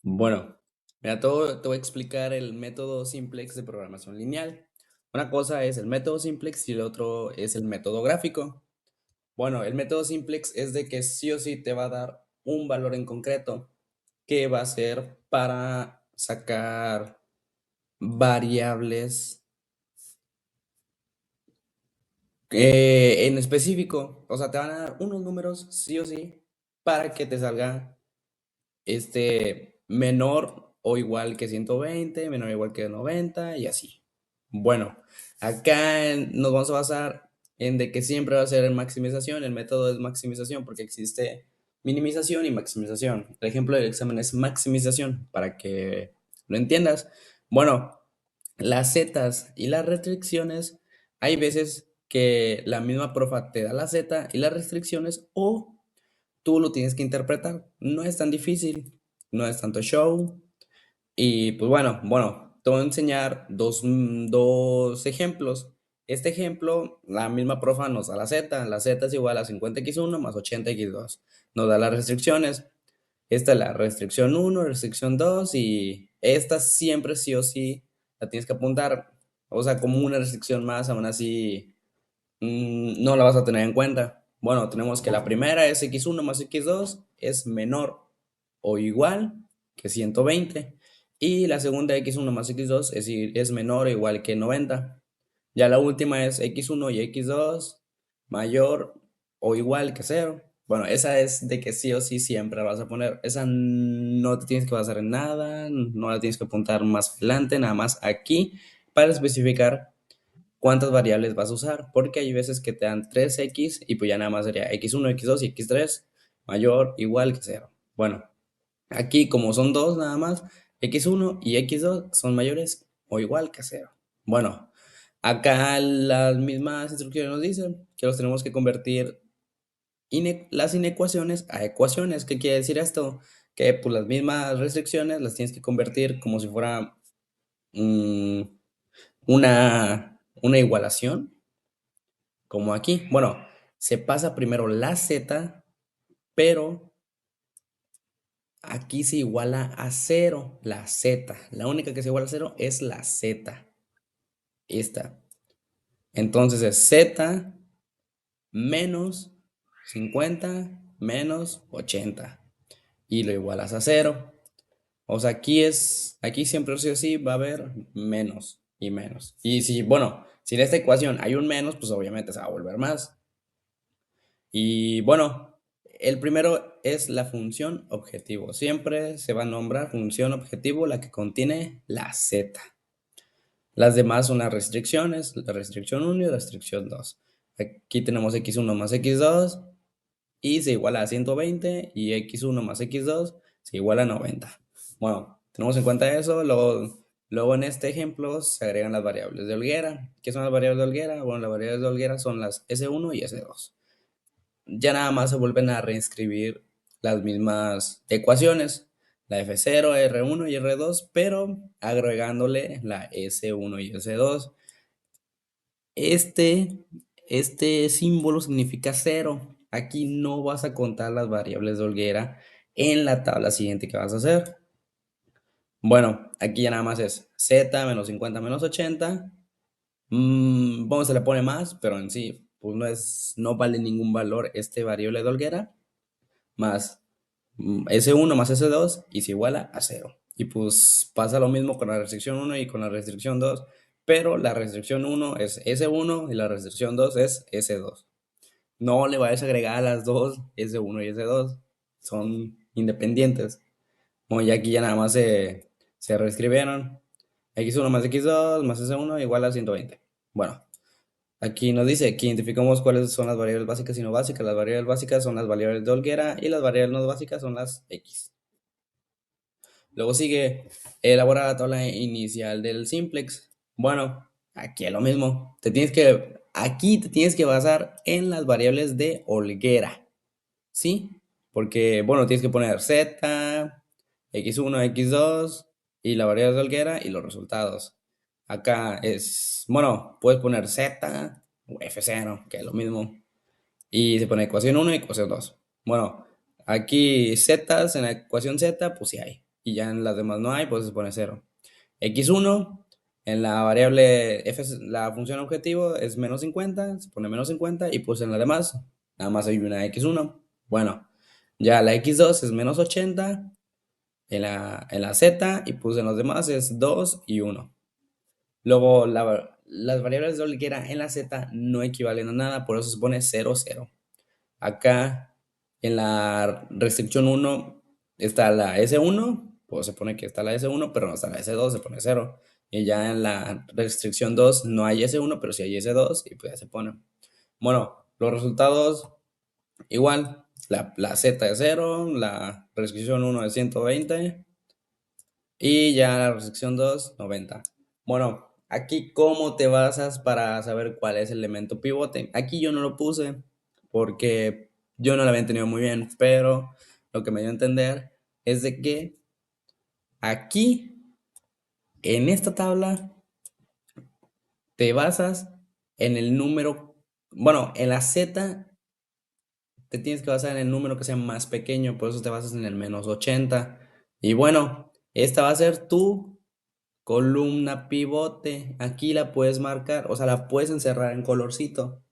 Bueno, mira, te voy a explicar el método simplex de programación lineal. Una cosa es el método simplex y el otro es el método gráfico. Bueno, el método simplex es de que sí o sí te va a dar un valor en concreto que va a ser para sacar variables en específico. O sea, te van a dar unos números sí o sí para que te salga menor o igual que 120, menor o igual que 90 y así. Bueno, nos vamos a basar en de que siempre va a ser en maximización. El método es maximización porque existe minimización y maximización. El ejemplo del examen es maximización para que lo entiendas. Bueno, las zetas y las restricciones, hay veces que la misma profa te da la zeta y las restricciones o tú lo tienes que interpretar. No es tan difícil, no es tanto show. Y pues bueno, te voy a enseñar dos ejemplos. Este ejemplo, la misma profa nos da la z. La z es igual a 50x1 más 80x2. Nos da las restricciones. Esta es la restricción uno, restricción 2 y esta siempre sí o sí la tienes que apuntar. O sea, como una restricción más, aún así no la vas a tener en cuenta. Bueno, tenemos que la primera es x1 más x2 es menor o igual que 120 y la segunda x1 más x2 es menor o igual que 90. Ya la última es x1 y x2 mayor o igual que cero. Bueno, esa es de que sí o sí siempre la vas a poner. Esa no te tienes que basar en nada, no la tienes que apuntar más adelante, nada más aquí para especificar cuántas variables vas a usar, porque hay veces que te dan 3x y pues ya nada más sería x1, x2 y x3 mayor, igual que cero. Bueno, aquí como son dos nada más, x1 y x2 son mayores o igual que cero. Bueno, acá las mismas instrucciones nos dicen que los tenemos que convertir las inecuaciones a ecuaciones. ¿Qué quiere decir esto? Que pues las mismas restricciones las tienes que convertir como si fuera mm, una igualación como aquí. Bueno, se pasa primero la z, pero aquí se iguala a cero la z. La única que se iguala a cero es la z. Esta. Entonces es z menos 50 menos 80. Y lo igualas a cero. O sea, aquí siempre sí o sí va a haber menos y menos. Y si, bueno, si en esta ecuación hay un menos, pues obviamente se va a volver más. Y bueno, el primero es la función objetivo. Siempre se va a nombrar función objetivo la que contiene la z. Las demás son las restricciones, la restricción uno y la restricción 2. Aquí tenemos x1 más x2 y se iguala a 120 y x1 más x2 se iguala a 90. Bueno, tenemos en cuenta eso. Luego en este ejemplo se agregan las variables de Olguera. ¿Qué son las variables de Olguera? Bueno, las variables de Olguera son las S1 y S2. Ya nada más se vuelven a reescribir las mismas ecuaciones, la F0, R1 y R2, pero agregándole la S1 y S2. Este, este símbolo significa cero. Aquí no vas a contar las variables de Olguera en la tabla siguiente que vas a hacer. Bueno, aquí ya nada más es z menos 50 menos 80. Vamos, se le pone más, pero en sí, pues no vale ningún valor este variable de Olguera más S1 más S2 y se iguala a cero. Y pues pasa lo mismo con la restricción uno y con la restricción 2, pero la restricción uno es S1 y la restricción 2 es S2. No le vayas a agregar a las dos S1 y S2, son independientes. Bueno, ya aquí ya nada más se reescribieron. X1 más X2 más S1 igual a 120. Bueno, aquí nos dice que identificamos cuáles son las variables básicas y no básicas. Las variables básicas son las variables de Olguera y las variables no básicas son las X. Luego sigue elaborar la tabla inicial del simplex. Bueno, aquí es lo mismo. Aquí te tienes que basar en las variables de Olguera, ¿sí? Porque, bueno, tienes que poner Z, X1, X2 y la variable de Olguera y los resultados. Acá es, bueno, puedes poner Z o F0, que es lo mismo. Y se pone ecuación uno y ecuación 2. Bueno, aquí Z en la ecuación Z, pues sí hay. y ya en las demás no hay, pues se pone cero. X1, en la variable f, la función objetivo es -50, se pone -50 y pues en la demás nada más hay una x1. Bueno, ya la x2 es -80 en la z y pues en los demás es 2 y 1. Luego las variables de Olguera en la z no equivalen a nada, por eso se pone 0, 0. Acá en la restricción 1 está la S1, pues se pone que está la S1, pero no está la S2, se pone 0. Y ya en la restricción 2 no hay S1, pero sí hay S2 y pues ya se pone. Bueno, los resultados igual, la Z es 0, la restricción 1 es 120 y ya la restricción 2, 90. Bueno, aquí cómo te basas para saber cuál es el elemento pivote. Aquí yo no lo puse porque yo no lo había entendido muy bien, pero lo que me dio a entender es de que aquí, en esta tabla, te basas en el número, bueno, en la Z te tienes que basar en el número que sea más pequeño, por eso te basas en el -80. Y bueno, esta va a ser tu columna pivote. Aquí la puedes marcar, o sea, la puedes encerrar en colorcito.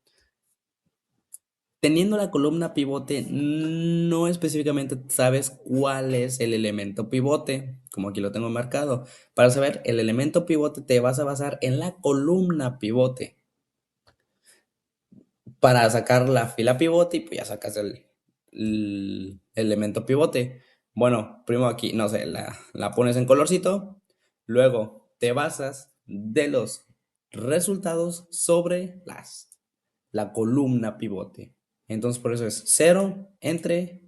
Teniendo la columna pivote, no específicamente sabes cuál es el elemento pivote, como aquí lo tengo marcado. Para saber el elemento pivote te vas a basar en la columna pivote. Para sacar la fila pivote y pues ya sacas el elemento pivote. Bueno, primero aquí, no sé, la pones en colorcito, luego te basas de los resultados sobre la columna pivote. Entonces por eso es 0 entre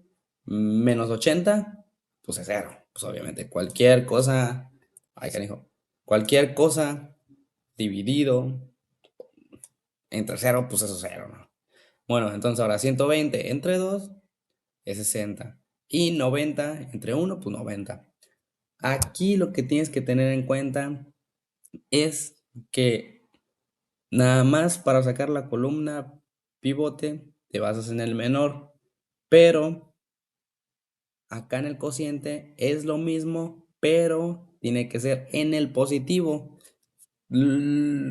-80, pues es 0. Pues obviamente cualquier cosa, ay canijo, cualquier cosa dividido entre 0, pues eso es 0, ¿no? Bueno, entonces ahora 120 entre 2 es 60. Y 90 entre 1, pues 90. Aquí lo que tienes que tener en cuenta es que nada más para sacar la columna pivote te basas en el menor. Pero acá en el cociente es lo mismo, pero tiene que ser en el positivo.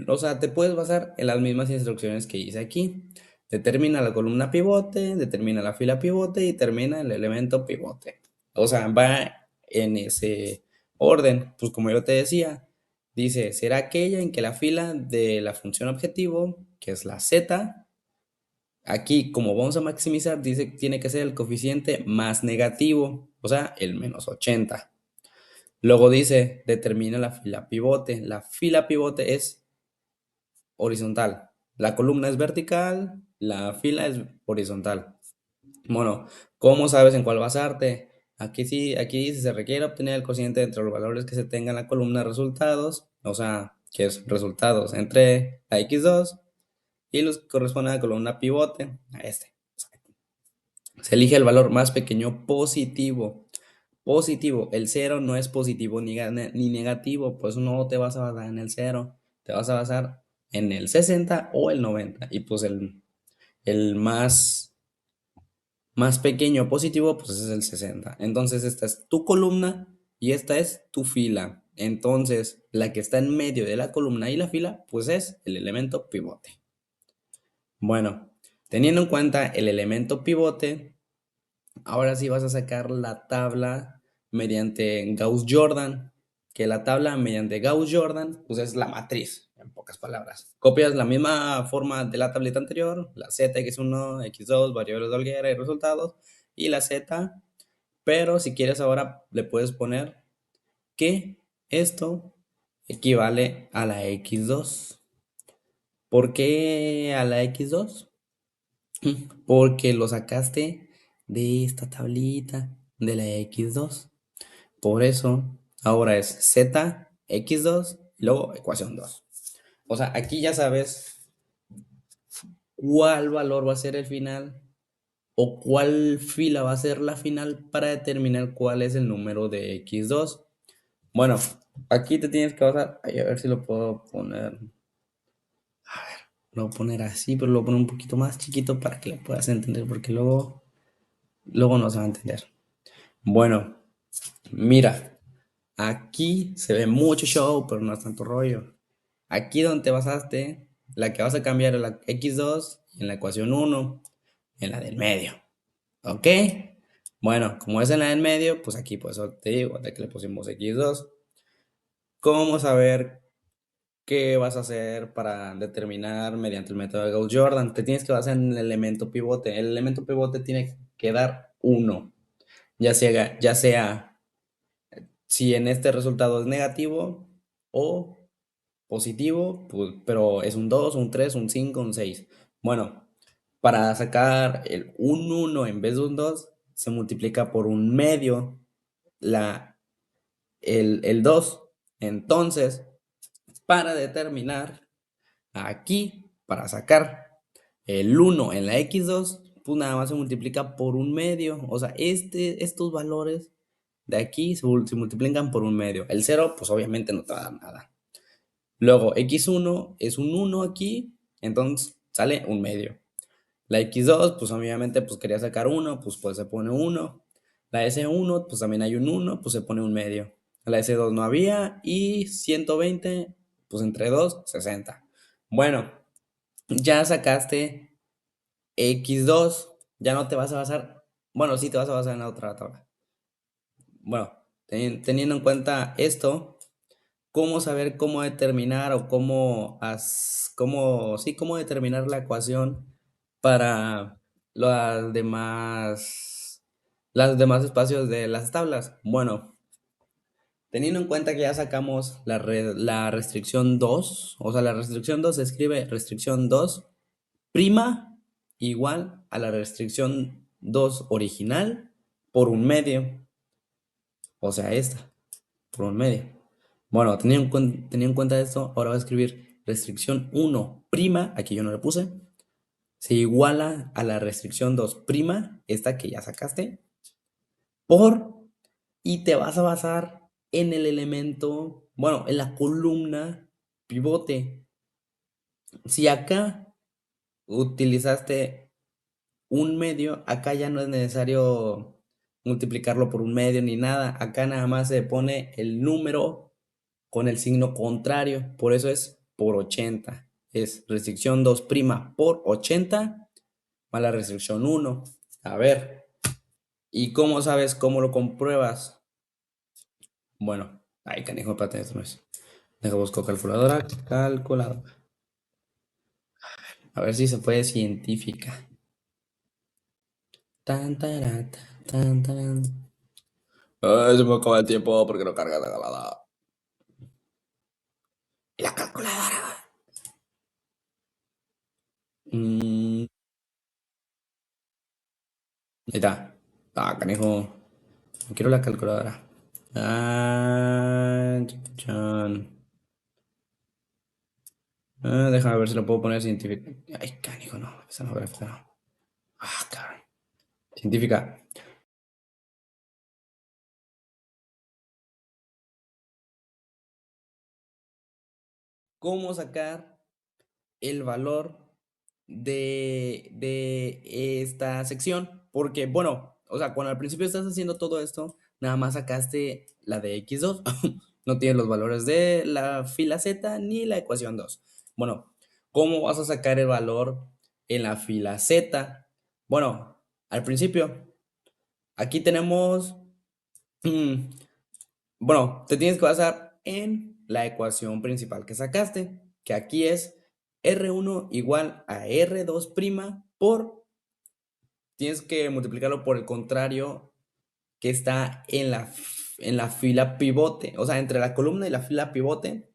O sea, te puedes basar en las mismas instrucciones que hice aquí. Determina la columna pivote, determina la fila pivote y termina el elemento pivote. O sea, va en ese orden. Pues como yo te decía, dice, será aquella en que la fila de la función objetivo, que es la z, aquí como vamos a maximizar, dice que tiene que ser el coeficiente más negativo, o sea, el -80. Luego dice, determina la fila pivote. La fila pivote es horizontal. La columna es vertical, la fila es horizontal. Bueno, ¿cómo sabes en cuál basarte? Aquí sí, aquí dice, se requiere obtener el cociente entre los valores que se tengan en la columna resultados, o sea, que es resultados entre la x2 y los que corresponden a la columna pivote, a este. Se elige el valor más pequeño positivo. Positivo, el cero no es positivo ni negativo, pues no te vas a basar en el cero, te vas a basar en el 60 o el 90. Y pues el más pequeño positivo, pues es el 60. Entonces esta es tu columna y esta es tu fila. Entonces la que está en medio de la columna y la fila, pues es el elemento pivote. Bueno, teniendo en cuenta el elemento pivote, ahora sí vas a sacar la tabla mediante Gauss-Jordan, que la tabla mediante Gauss-Jordan, pues es la matriz, en pocas palabras. Copias la misma forma de la tableta anterior, la z, x1, x2, variables de Olguera y resultados, y la z, pero si quieres ahora le puedes poner que esto equivale a la x2. ¿Por qué a la x2? Porque lo sacaste de esta tablita de la x2. Por eso ahora es z, x2 y luego ecuación 2. O sea, aquí ya sabes cuál valor va a ser el final o cuál fila va a ser la final para determinar cuál es el número de x2. Bueno, aquí te tienes que basar. Ay, a ver si lo puedo poner. Lo voy a poner así, pero lo voy a poner un poquito más chiquito para que lo puedas entender, porque luego no se va a entender. Bueno, mira. Aquí se ve mucho show, pero no es tanto rollo. Aquí donde te basaste, la que vas a cambiar es la x2 en la ecuación uno en la del medio. ¿Ok? Bueno, como es en la del medio, pues aquí pues te digo, de que le pusimos x2. ¿Cómo saber qué vas a hacer para determinar mediante el método de Gauss-Jordan? Te tienes que basar en el elemento pivote. El elemento pivote tiene que dar 1. Ya sea si en este resultado es negativo o positivo, pues, pero es un 2 un 3 un 5 un 6. Bueno, para sacar un 1 en vez de un 2 se multiplica por un medio el 2. Entonces, para determinar aquí, para sacar el uno en la x2, pues nada más se multiplica por un medio. O sea, estos valores de aquí se multiplican por un medio. El cero, pues obviamente no te va a dar nada. Luego, x1 es un 1 aquí, entonces sale un medio. La x2, pues obviamente pues quería sacar uno, pues se pone uno. La s1, pues también hay un 1, pues se pone un medio. La s2 no había y 120, pues entre 2, 60. Bueno, ya sacaste x2, ya no te vas a basar, bueno, sí te vas a basar en la otra tabla. Bueno, teniendo en cuenta esto, ¿cómo saber cómo determinar o cómo determinar la ecuación para las demás, los demás espacios de las tablas? Bueno, teniendo en cuenta que ya sacamos la restricción 2, o sea, la restricción 2 se escribe restricción 2 prima igual a la restricción 2 original por un medio, o sea, esta, por un medio. Bueno, teniendo en cuenta esto, ahora voy a escribir restricción 1 prima, aquí yo no le puse, se iguala a la restricción 2 prima, esta que ya sacaste, por, y te vas a basar en el elemento, bueno, en la columna pivote. Si acá utilizaste un medio, acá ya no es necesario multiplicarlo por un medio ni nada, acá nada más se pone el número con el signo contrario, por eso es por 80. Es restricción 2' por 80 más la restricción 1. A ver, ¿y cómo sabes cómo lo compruebas? Bueno, ahí canijo, espérate, esto no es. Deja busco calculadora. A ver si se puede científica. Tan, tarata, tan, tan. Ay, se me acaba el tiempo porque no carga la galada. ¿Y la calculadora? Ahí está. Ah, canijo. No quiero la calculadora. Ah, chan. Déjame ver si lo puedo poner científica. Ay, canijo, no. Esa no, gráfica no. Ah, cabrón. Científica. ¿Cómo sacar el valor de esta sección? Porque, bueno, o sea, cuando al principio estás haciendo todo esto, nada más sacaste la de x2. No tienes los valores de la fila z ni la ecuación 2. Bueno, ¿cómo vas a sacar el valor en la fila z? Bueno, al principio, aquí tenemos, mm, bueno, te tienes que basar en la ecuación principal que sacaste, que aquí es R1 igual a R2' por, tienes que multiplicarlo por el contrario que está en la fila pivote, o sea, entre la columna y la fila pivote,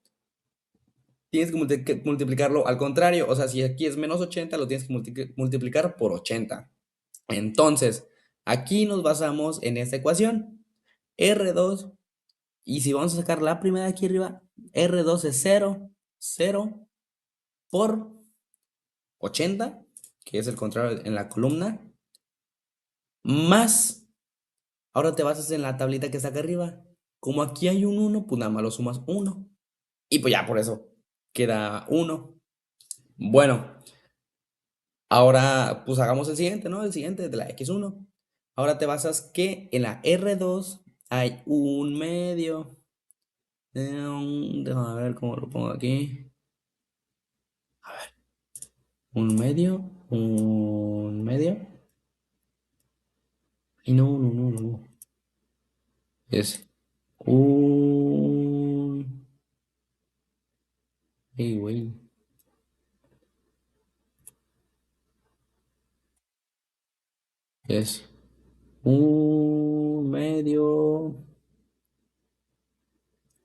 tienes que multiplicarlo al contrario, o sea, si aquí es menos 80, lo tienes que multiplicar por 80. Entonces, aquí nos basamos en esta ecuación, R2. Y si vamos a sacar la primera de aquí arriba, R2 es 0, 0 por 80, que es el contrario en la columna, más, ahora te basas en la tablita que está acá arriba. Como aquí hay un 1, pues nada más lo sumas 1. Y pues ya por eso queda 1. Bueno, ahora pues hagamos el siguiente, ¿no? El siguiente de la x1. Ahora te basas que en la R2 hay un medio. Déjame ver cómo lo pongo aquí. Un medio. Y no, no, no, no. Es un... Ey, güey. Es un medio.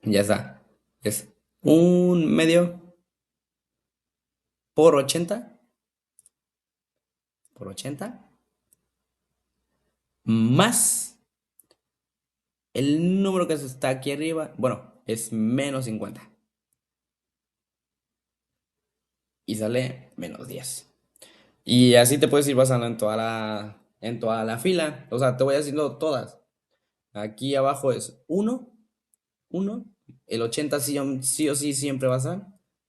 Ya está. Es un medio por 80. Por 80. Más el número que está aquí arriba. Bueno, es menos 50. Y sale menos 10. Y así te puedes ir basando en toda la fila. O sea, te voy haciendo todas. Aquí abajo es uno. El 80 sí o sí siempre va a ser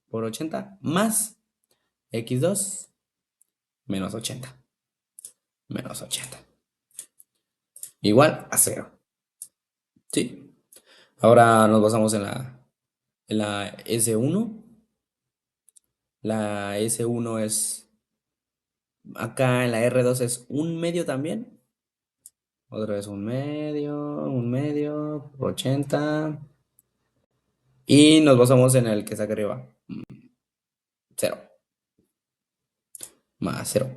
por 80 más x2 menos 80. Menos 80. Igual a cero. ¿Sí? Ahora nos basamos en la S1. La S1 es, acá en la R2 es un medio también. Otra vez un medio, por 80. Y nos basamos en el que está acá arriba. Cero, más cero.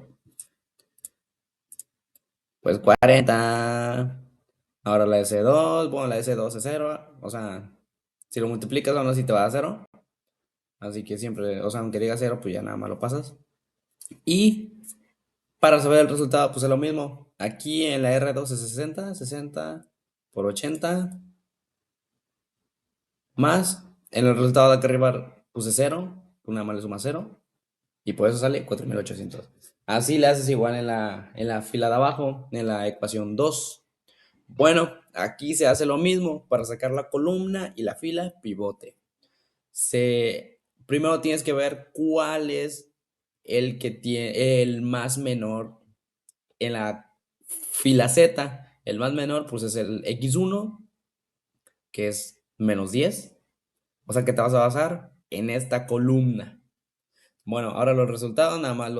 Pues 40. Ahora la S2, bueno, la S2 es cero. O sea, si lo multiplicas aún así te va a cero. Así que siempre, o sea, aunque diga cero, pues ya nada más lo pasas. Y para saber el resultado, pues es lo mismo. Aquí en la R2 es 60, 60 por 80, más en el resultado de acá arriba puse cero, pues nada más le suma cero, y por eso sale 4800. Así le haces igual en la fila de abajo, en la ecuación 2. Bueno, aquí se hace lo mismo para sacar la columna y la fila pivote. Primero tienes que ver cuál es el que tiene el más menor en la fila Z. El más menor pues es el x1, que es menos 10. O sea que te vas a basar en esta columna. Bueno, ahora los resultados nada más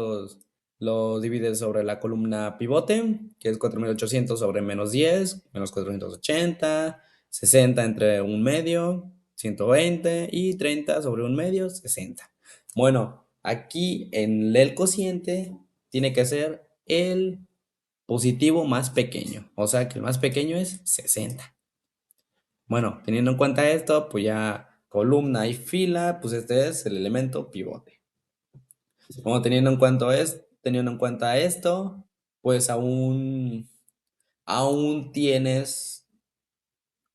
los divides sobre la columna pivote, que es 4800 sobre menos 10, menos 480, 60 entre un medio, 120 y 30 sobre un medio, 60. Bueno, aquí en el cociente tiene que ser el positivo más pequeño, o sea que el más pequeño es 60. Bueno, teniendo en cuenta esto, pues ya columna y fila, pues este es el elemento pivote. Bueno, teniendo en cuenta esto, pues aún tienes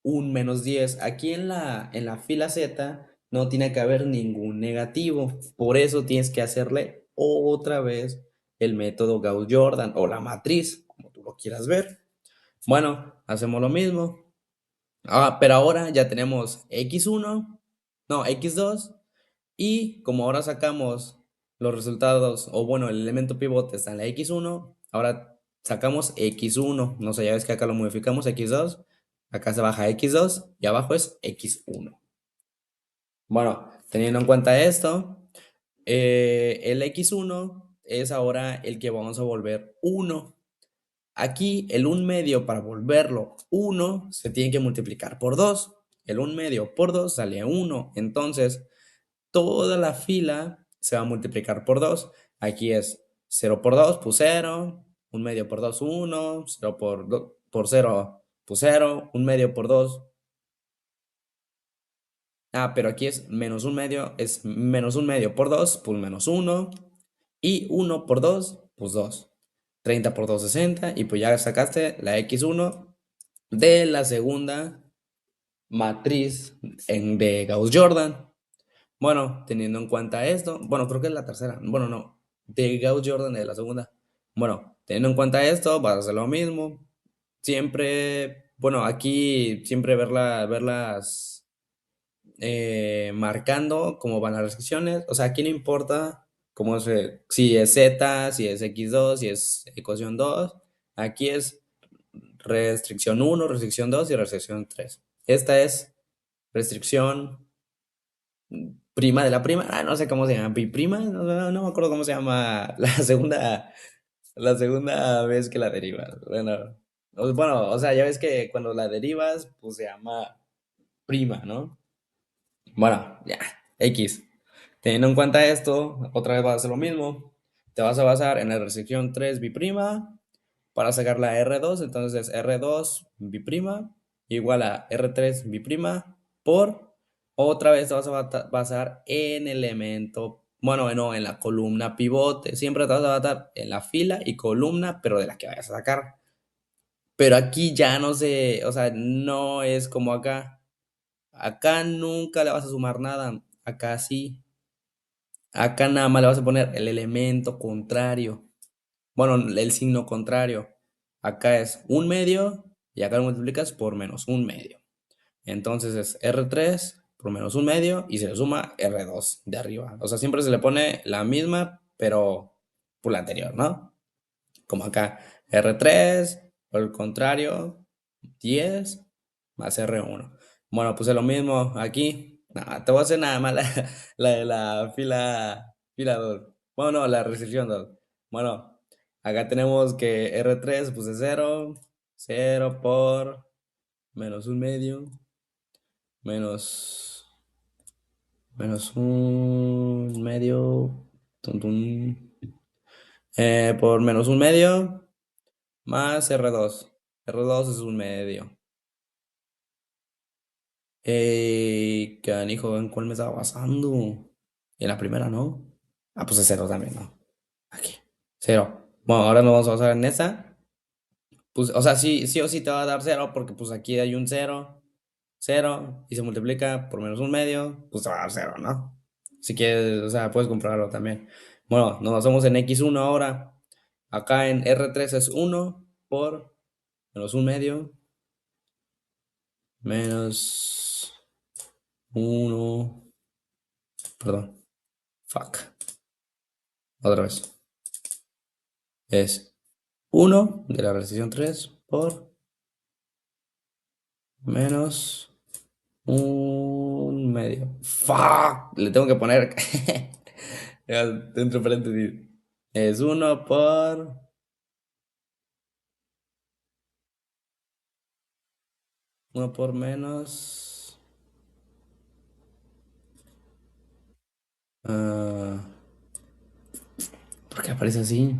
un menos 10. Aquí en la fila Z no tiene que haber ningún negativo. Por eso tienes que hacerle otra vez el método Gauss-Jordan o la matriz, como tú lo quieras ver. Bueno, hacemos lo mismo. Pero ahora ya tenemos x1, no, x2. Y como ahora sacamos los resultados, o bueno, el elemento pivote está en la x1, ahora sacamos x1. No sé, ya ves que acá lo modificamos x2, acá se baja x2 y abajo es x1. Bueno, teniendo en cuenta esto, el x1 es ahora el que vamos a volver 1. Aquí el 1 medio para volverlo 1 se tiene que multiplicar por 2. El 1 medio por 2 sale 1. Entonces, toda la fila se va a multiplicar por 2. Aquí es 0 por 2, pues 0. 1 medio por 2, 1. 0 por 0, pues 0. 1 medio por 2. Pero aquí es menos 1 medio. Es menos 1 medio por 2, pues menos 1. Y 1 por 2, pues 2. 30 por 2, 60. Y pues ya sacaste la x1 de la segunda matriz de Gauss-Jordan. Bueno, teniendo en cuenta esto, bueno, creo que es la tercera, bueno, no, de Gauss-Jordan es la segunda. Bueno, teniendo en cuenta esto, vas a hacer lo mismo. Siempre, bueno, aquí siempre verlas marcando cómo van las restricciones. O sea, aquí no importa si es Z, si es x2, si es ecuación 2. Aquí es restricción 1, restricción 2 y restricción 3. Esta es restricción prima de la prima, no sé cómo se llama, biprima, no me acuerdo cómo se llama la segunda vez que la derivas. Bueno, bueno, o sea, ya ves que cuando la derivas, pues se llama prima, ¿no? Bueno, ya, X. Teniendo en cuenta esto, otra vez vas a hacer lo mismo. Te vas a basar en la restricción 3 biprima para sacar la R2, entonces es R2 biprima igual a R3 biprima por, otra vez te vas a basar en elemento, bueno, no, en la columna pivote, siempre te vas a basar en la fila y columna, pero de la que vayas a sacar. Pero aquí ya no sé, o sea, no es como acá. Acá nunca le vas a sumar nada, acá sí. Acá nada más le vas a poner el elemento contrario. Bueno, el signo contrario. Acá es un medio y acá lo multiplicas por menos un medio. Entonces es R3 por menos un medio y se le suma R2 de arriba. O sea, siempre se le pone la misma, pero por la anterior, ¿no? Como acá, R3 por el contrario, 10 más R1. Bueno, pues es lo mismo aquí. No, te voy a hacer nada más la de la fila 2. Bueno, no, la restricción 2. Bueno, acá tenemos que R3 pues es 0, 0 por menos un medio, menos, menos un medio, tun, tun, por menos un medio, más R2. R2 es un medio. Canijo, ¿en cuál me estaba basando? En la primera, ¿no? Ah, pues es cero también, ¿no? Aquí. Cero. Bueno, ahora nos vamos a basar en esa. Pues, o sea, sí, sí o sí te va a dar cero, porque pues aquí hay un cero, cero, y se multiplica por menos un medio, pues te va a dar cero, ¿no? Si quieres, o sea, puedes comprobarlo también. Bueno, nos basamos en x1 ahora. Acá en R3 es uno por menos un medio, menos uno, perdón, fuck, otra vez. Es uno de la restricción 3 por menos un medio. Fuck, le tengo que poner dentro de paréntesis. Es uno por uno por menos. ah, ¿Por qué aparece así?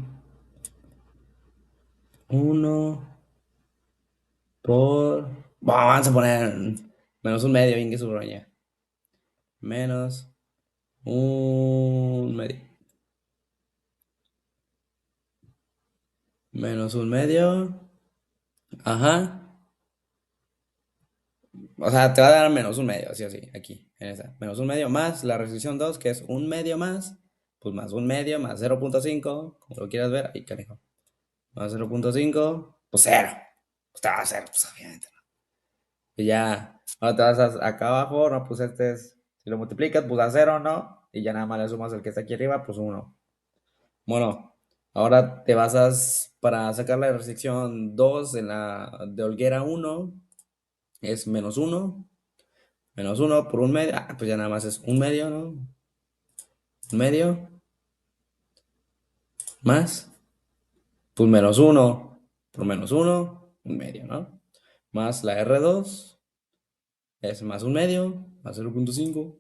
Uno por. Vamos a poner menos un medio, bien que su broña. Menos un medio. Menos un medio. Ajá. O sea, te va a dar menos un medio, así, así, aquí, en esa. Menos un medio más la restricción 2 que es un medio más, pues más un medio, más 0.5 como lo quieras ver, ahí, canijo. Más 0.5 pues cero. Pues te va a hacer, pues obviamente, ¿no? Y ya, ahora te vas acá abajo, no, pues este es, si lo multiplicas, pues a cero, ¿no? Y ya nada más le sumas el que está aquí arriba, pues uno. Bueno, ahora te basas para sacar la restricción 2 en la de Olguera uno es menos uno. Menos uno por un medio. Ah, pues ya nada más es un medio, ¿no? Un medio más. Pues menos uno por menos uno, un medio, ¿no? Más la R2 es más un medio, más 0.5,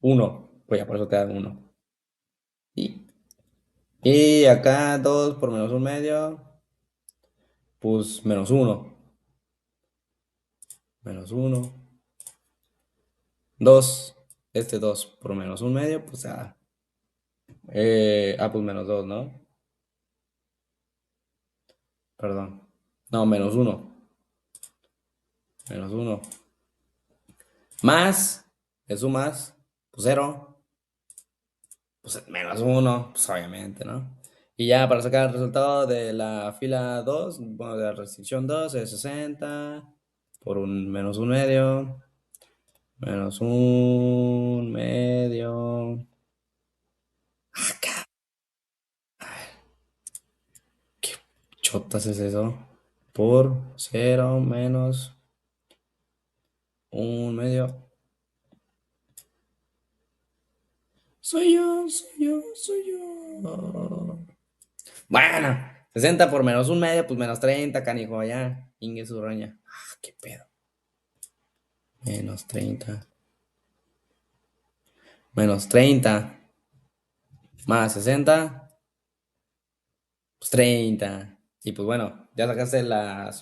uno. Pues ya por eso te dan uno. Y, y acá 2 por menos un medio, pues menos uno. Menos uno. 2. Este 2 por menos un medio, pues pues menos 2, ¿no? Perdón. No, menos uno. Menos uno. Más, eso más, pues cero, pues menos uno, pues obviamente, ¿no? Y ya para sacar el resultado de la fila 2 bueno, de la restricción 2 es 60 por un menos un medio, menos un medio. ¿Qué chotas es eso? Por cero menos Un medio. Soy yo, soy yo, soy yo. Bueno, 60 por menos un medio, pues menos 30, canijo, ya. Ingue su roña. Ah, qué pedo. Menos 30. Menos 30 más 60, pues 30. Y pues bueno, ya sacaste la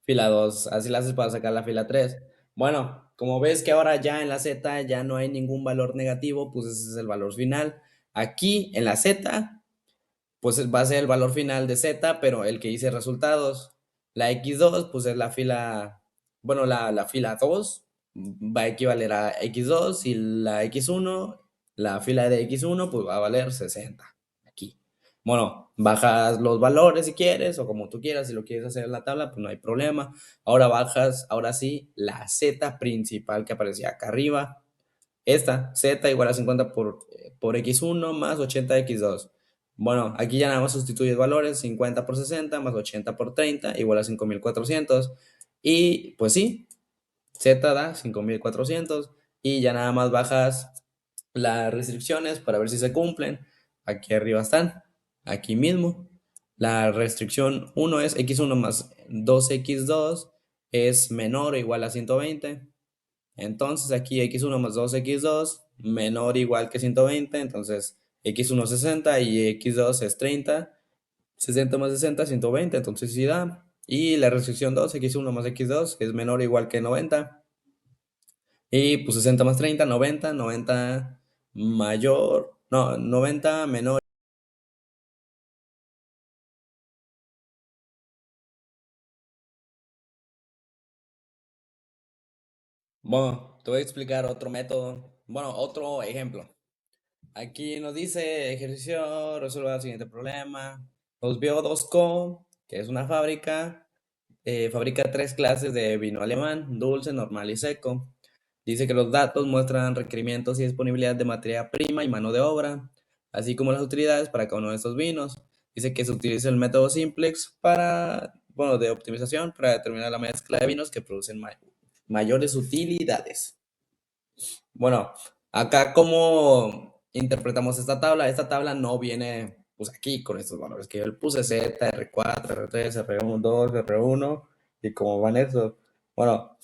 fila 2. Así la haces para sacar la fila 3. Bueno, como ves que ahora ya en la Z ya no hay ningún valor negativo, pues ese es el valor final. Aquí en la Z pues va a ser el valor final de Z, pero el que dice resultados. La X2, pues es la fila, bueno, la fila 2 va a equivaler a X2 y la X1, la fila de X1, pues va a valer 60 aquí. Bueno, bajas los valores si quieres o como tú quieras, si lo quieres hacer en la tabla, pues no hay problema. Ahora bajas, ahora sí, la Z principal que aparecía acá arriba. Esta, Z igual a 50 por X1 más 80 X2. Bueno, aquí ya nada más sustituyes valores, 50 por 60 más 80 por 30 igual a 5400. Y pues sí, Z da 5400 y ya nada más bajas las restricciones para ver si se cumplen. Aquí arriba están, aquí mismo. La restricción 1 es X1 más 2X2 es menor o igual a 120. Entonces aquí x1 más 2x2 menor o igual que 120. Entonces x1 60 y x2 es 30. 60 más 60, 120. Entonces sí da. Y la restricción 2, x1 más x2 es menor o igual que 90. Y pues 60 más 30, 90. 90 mayor, no, 90 menor. Bueno, te voy a explicar otro método. Bueno, otro ejemplo. Aquí nos dice ejercicio, resuelva el siguiente problema. Nos vio 2Co, que es una fábrica, fabrica tres clases de vino alemán, dulce, normal y seco. Dice que los datos muestran requerimientos y disponibilidad de materia prima y mano de obra, así como las utilidades para cada uno de estos vinos. Dice que se utiliza el método simplex para, bueno, de optimización para determinar la mezcla de vinos que producen mayores utilidades. Bueno, acá cómo interpretamos esta tabla. Esta tabla no viene pues aquí con estos valores que yo le puse Z, R4, R3, R1, 2, R1 y cómo van estos. Bueno,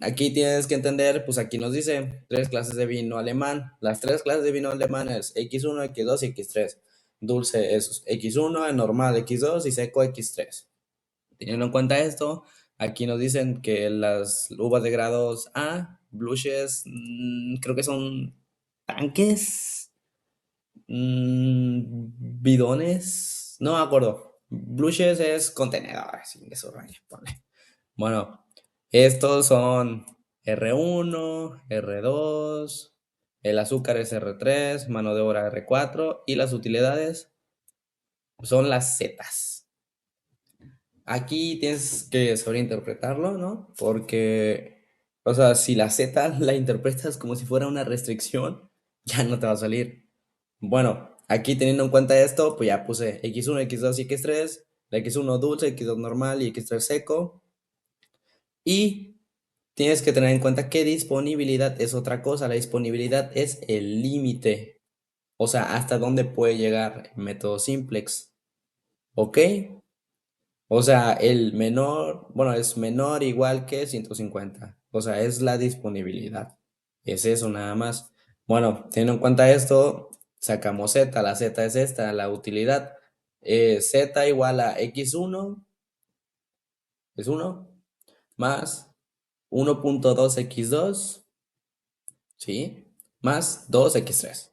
aquí tienes que entender, pues aquí nos dice tres clases de vino alemán. Las tres clases de vino alemán es X1, X2 y X3. Dulce es X1, normal X2 y seco X3. Teniendo en cuenta esto, aquí nos dicen que las uvas de grados A, blushes, creo que son tanques, bidones, no me acuerdo. Blushes es contenedores, sin eso, ponle. Bueno, estos son R1, R2, el azúcar es R3, mano de obra R4 y las utilidades son las Zetas. Aquí tienes que saber interpretarlo, ¿no? Porque, o sea, si la Z la interpretas como si fuera una restricción, ya no te va a salir. Bueno, aquí teniendo en cuenta esto, pues ya puse X1, X2 y X3, la X1 dulce, X2 normal y X3 seco. Y tienes que tener en cuenta que disponibilidad es otra cosa. La disponibilidad es el límite, o sea, hasta dónde puede llegar el método simplex. ¿Ok? O sea, el menor, bueno, es menor igual que 150. O sea, es la disponibilidad. Es eso nada más. Bueno, teniendo en cuenta esto, sacamos Z. La Z es esta, la utilidad. Z igual a X1, es 1, más 1.2x2, ¿sí? Más 2x3.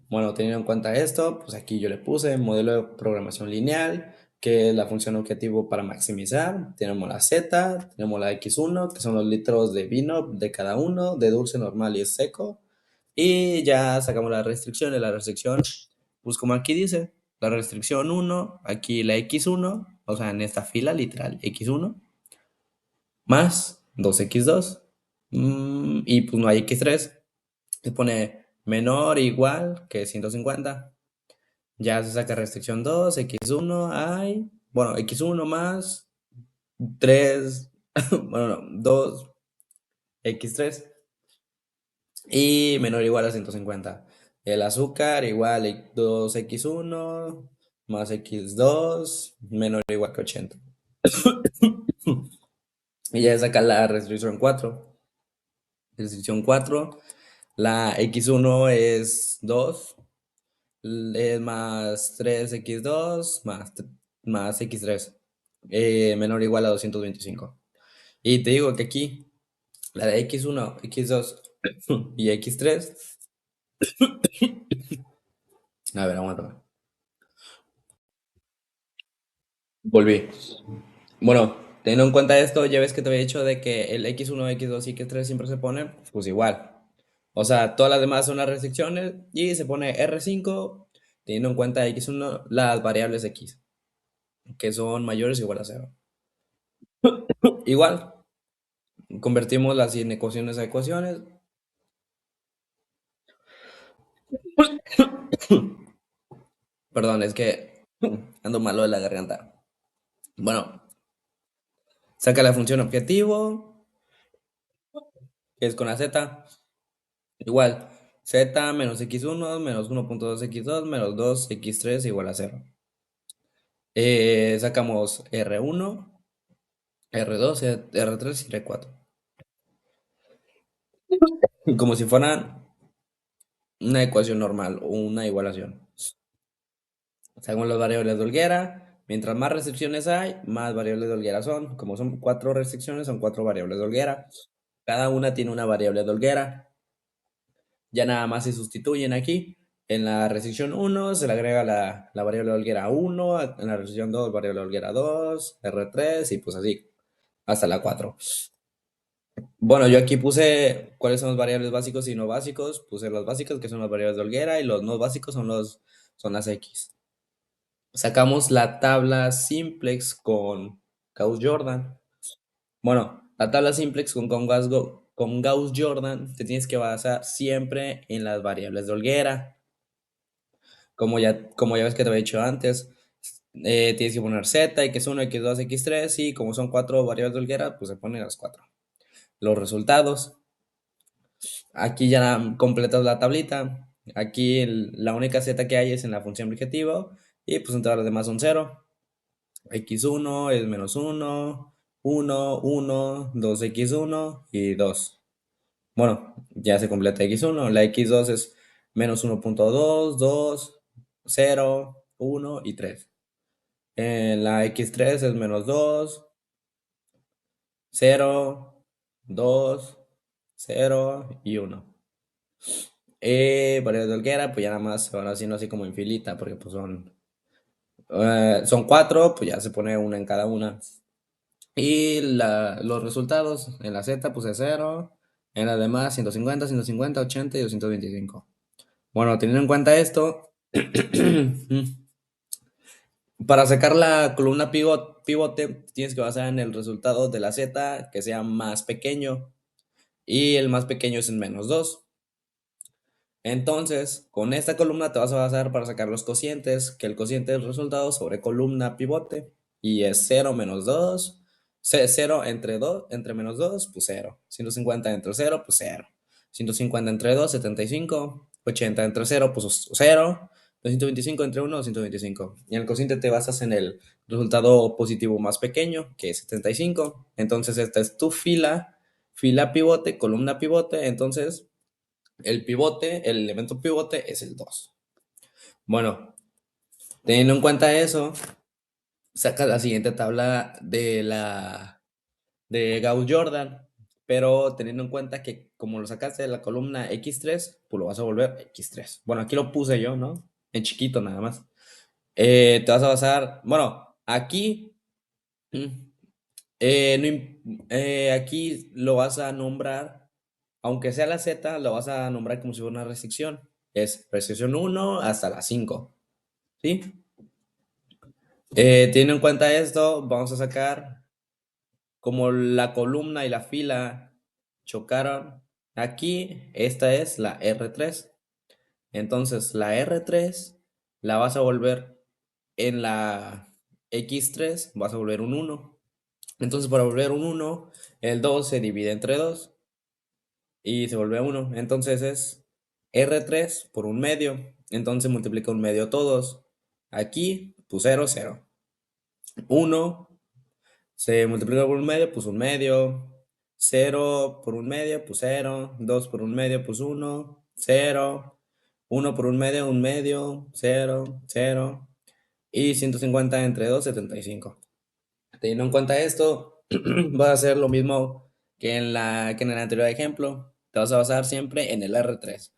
Bueno, teniendo en cuenta esto, pues aquí yo le puse modelo de programación lineal, que es la función objetivo para maximizar. Tenemos la Z, tenemos la X1, que son los litros de vino de cada uno, de dulce, normal y seco. Y ya sacamos las restricciones. La restricción, pues como aquí dice, la restricción 1, aquí la X1, o sea, en esta fila literal, X1, más 2x2. Y pues no hay X3. Se pone menor o igual que 150. Ya se saca restricción 2 X1 hay, bueno, X1 más 3, bueno, no, 2, x3 y menor o igual a 150. El azúcar igual a 2x1 más x2 menor o igual que 80. Y ya saca la restricción 4. Restricción 4, la x1 es 2, es más 3x2 más x3, menor o igual a 225. Y te digo que aquí, la de x1, x2 y x3, a ver, aguanta. Volví. Bueno, teniendo en cuenta esto, ya ves que te había dicho de que el x1, x2 y x3 siempre se pone, pues igual. O sea, todas las demás son las restricciones y se pone R5 teniendo en cuenta x1 las variables x, que son mayores o igual a cero. Igual, convertimos las inecuaciones a ecuaciones. Perdón, es que ando malo de la garganta. Bueno, saca la función objetivo, que es con la z. Igual, z menos x1 menos 1.2x2 menos 2x3 igual a cero. Sacamos R1, R2, R3 y R4. Como si fueran una ecuación normal o una igualación. Sacamos las variables de Olguera. Mientras más restricciones hay, más variables de Olguera son. Como son 4 restricciones, son 4 variables de Olguera. Cada una tiene una variable de Olguera. Ya nada más se sustituyen aquí. En la restricción 1 se le agrega la variable de Olguera 1, en la restricción 2 variable de Olguera 2, R3 y pues así, hasta la 4. Bueno, yo aquí puse cuáles son los variables básicos y no básicos. Puse los básicos, que son las variables de Olguera, y los no básicos son las X. Sacamos la tabla simplex con Gauss-Jordan. Bueno, la tabla simplex con Gauss-Jordan te tienes que basar siempre en las variables de Olguera. Como ya ves que te había dicho antes, tienes que poner z, x1, x2, x3 y como son 4 variables de Olguera, pues se ponen las 4. Los resultados. Aquí ya completas la tablita. Aquí la única z que hay es en la función objetivo y pues en todas las demás son 0. X1 es menos 1, 1, 1, 2x1 y 2. Bueno, ya se completa x1. La x2 es menos 1.2, 2, 0, 1 y 3. La x3 es menos 2, 0, 2, 0 y 1. Variables de Olguera, pues ya nada más se van haciendo así como en filita, porque pues son 4, pues ya se pone una en cada una. Y los resultados en la Z puse 0, en las demás 150, 150, 80 y 225. Bueno, teniendo en cuenta esto, para sacar la columna pivote tienes que basar en el resultado de la Z que sea más pequeño y el más pequeño es en menos 2. Entonces, con esta columna te vas a basar para sacar los cocientes, que el cociente es el resultado sobre columna pivote, y es 0 menos 2, 0 entre 2, entre menos 2, pues 0, 150 entre 0, pues 0, 150 entre 2, 75, 80 entre 0, pues 0, 225 entre 1, 125. Y en el cociente te basas en el resultado positivo más pequeño, que es 75. Entonces, esta es tu fila pivote, columna pivote, entonces el elemento pivote es el 2. Bueno, teniendo en cuenta eso, saca la siguiente tabla de Gauss-Jordan, pero teniendo en cuenta que como lo sacaste de la columna X3, pues lo vas a volver X3. Bueno, aquí lo puse yo, ¿no? En chiquito nada más. Te vas a basar, bueno, aquí, mm, aquí lo vas a nombrar, aunque sea la Z, lo vas a nombrar como si fuera una restricción. Es restricción 1 hasta la 5, ¿sí? Teniendo en cuenta esto, vamos a sacar como la columna y la fila chocaron. Aquí, esta es la R3. Entonces, la R3 la vas a volver en la X3, vas a volver un 1. Entonces, para volver un 1, el 2 se divide entre 2. y se vuelve uno. Entonces es R3 por un medio. Entonces multiplica un medio todos. Aquí, pues cero cero. Uno se multiplica por un medio, pues un medio. Cero por un medio, pues cero. Dos por un medio, pues uno. Cero. Uno por un medio, cero, cero. Y 150 entre 2 75. Teniendo en cuenta esto, vas a hacer lo mismo que en el anterior ejemplo. Te vas a basar siempre en el R3.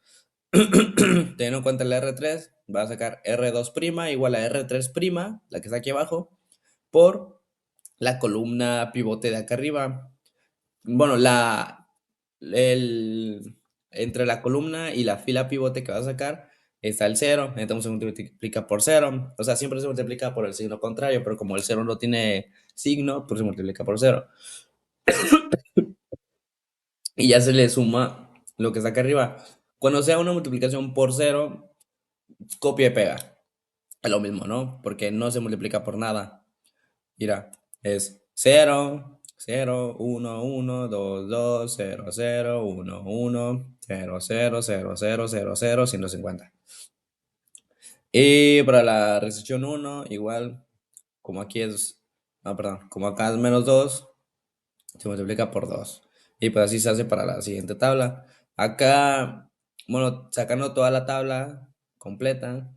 Teniendo en cuenta el R3, vas a sacar R2' igual a R3', la que está aquí abajo, por la columna pivote de acá arriba. Bueno, el, entre la columna y la fila pivote que vas a sacar está el cero, entonces se multiplica por cero. O sea, siempre se multiplica por el signo contrario, pero como el cero no tiene signo, pues se multiplica por cero. Y ya se le suma lo que está acá arriba. Cuando sea una multiplicación por cero, copia y pega. Es lo mismo, ¿no? Porque no se multiplica por nada. Mira, es cero, cero, uno, uno, dos, dos, cero, cero, uno, uno, cero, cero, cero, cero, cero, cero, 150. Y para la restricción uno, igual, como aquí es, no, perdón, como acá es menos 2, se multiplica por 2. Y pues así se hace para la siguiente tabla. Acá, bueno, sacando toda la tabla completa,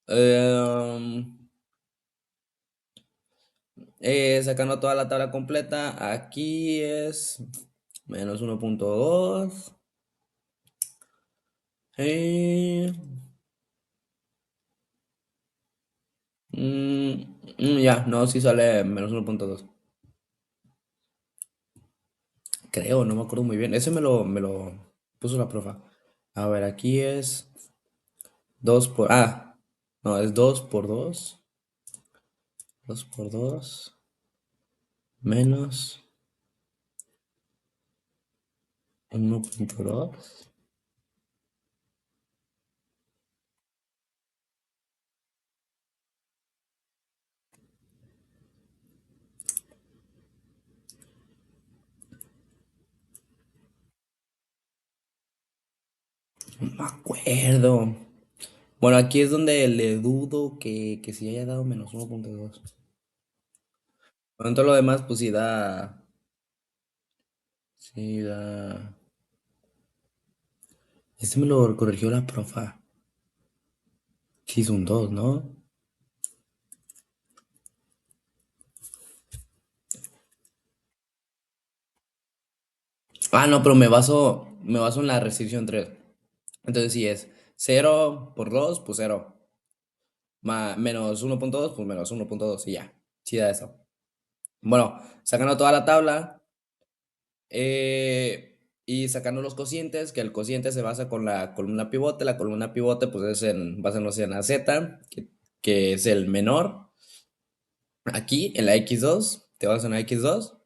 em, sacando toda la tabla completa, aquí es menos 1.2. Eh, ya, no, sí sale menos 1.2. Creo, no me acuerdo muy bien. Ese me lo puso la profa. A ver, aquí es 2 por... Ah, no, es 2 por 2. 2 por 2 menos 1.2. No me acuerdo. Bueno, aquí es donde le dudo que sí haya dado menos 1.2. Bueno, todo lo demás, pues sí da. Sí da. Este me lo corrigió la profa. Sí, es un 2, ¿no? Ah, no, pero me baso en la restricción 3. Entonces, si es cero por 2 pues cero. Menos 1.2 pues menos 1.2 y ya. Sí da eso. Bueno, sacando toda la tabla y sacando los cocientes, que el cociente se basa con la columna pivote. La columna pivote, pues basándose en la Z, que es el menor. Aquí, en la X2, te vas a la X2.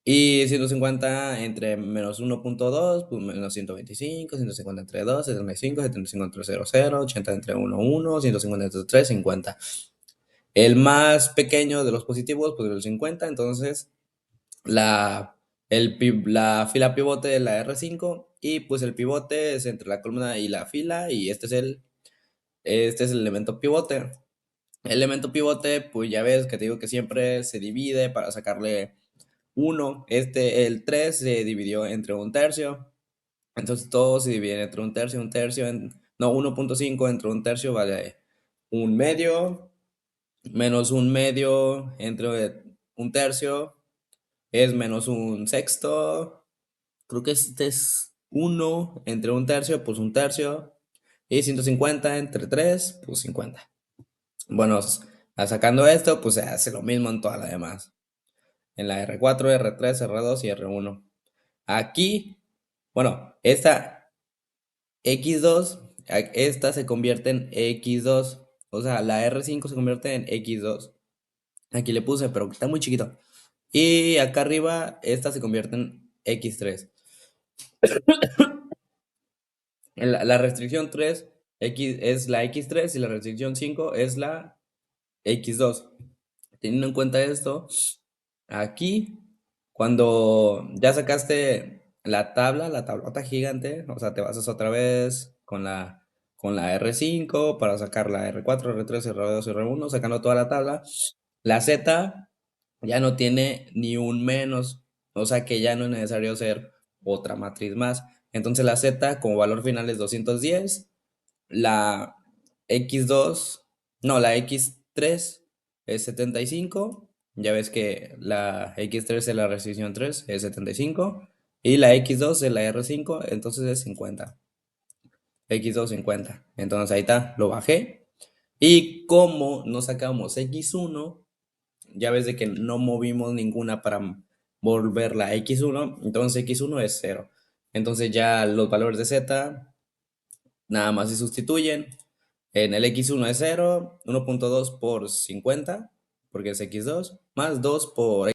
Y 150 entre menos 1.2, pues menos 125, 150 entre 2, 75, 75 entre 0, 0, 80 entre 1, 1, 150 entre 3, 50. El más pequeño de los positivos, pues el 50, entonces la, la fila pivote de la R5 y pues el pivote es entre la columna y la fila y este es el elemento pivote. El elemento pivote, pues ya ves que te digo que siempre se divide para sacarle 1. El 3 se dividió entre un tercio. Entonces todo se divide entre un tercio, no, 1.5 entre un tercio vale un medio, menos un medio entre un tercio es menos un sexto. Creo que este es 1 entre un tercio, pues un tercio. Y 150 entre 3 pues 50. Bueno, sacando esto, pues se hace lo mismo en todas las demás. En la R4, R3, R2 y R1. Aquí, bueno, esta X2, esta se convierte en X2. O sea, la R5 se convierte en X2. Aquí le puse, pero está muy chiquito. Y acá arriba, esta se convierte en X3. La restricción 3 es la X3 y la restricción 5 es la X2. Teniendo en cuenta esto, aquí, cuando ya sacaste la tablota gigante, o sea, te basas otra vez con la R5 para sacar la R4, R3, R2, R1, sacando toda la tabla. La Z ya no tiene ni un menos, o sea que ya no es necesario hacer otra matriz más. Entonces la Z como valor final es 210, la X2, no, la X3 es 75. Ya ves que la X3 es la resolución 3 es 75. Y la X2 es la R5, entonces es 50. X2 50. Entonces ahí está, lo bajé. Y como no sacamos X1, ya ves de que no movimos ninguna para volver la X1, entonces X1 es 0. Entonces ya los valores de Z nada más se sustituyen. En el X1 es 0, 1.2 por 50, porque es X2, más 2 por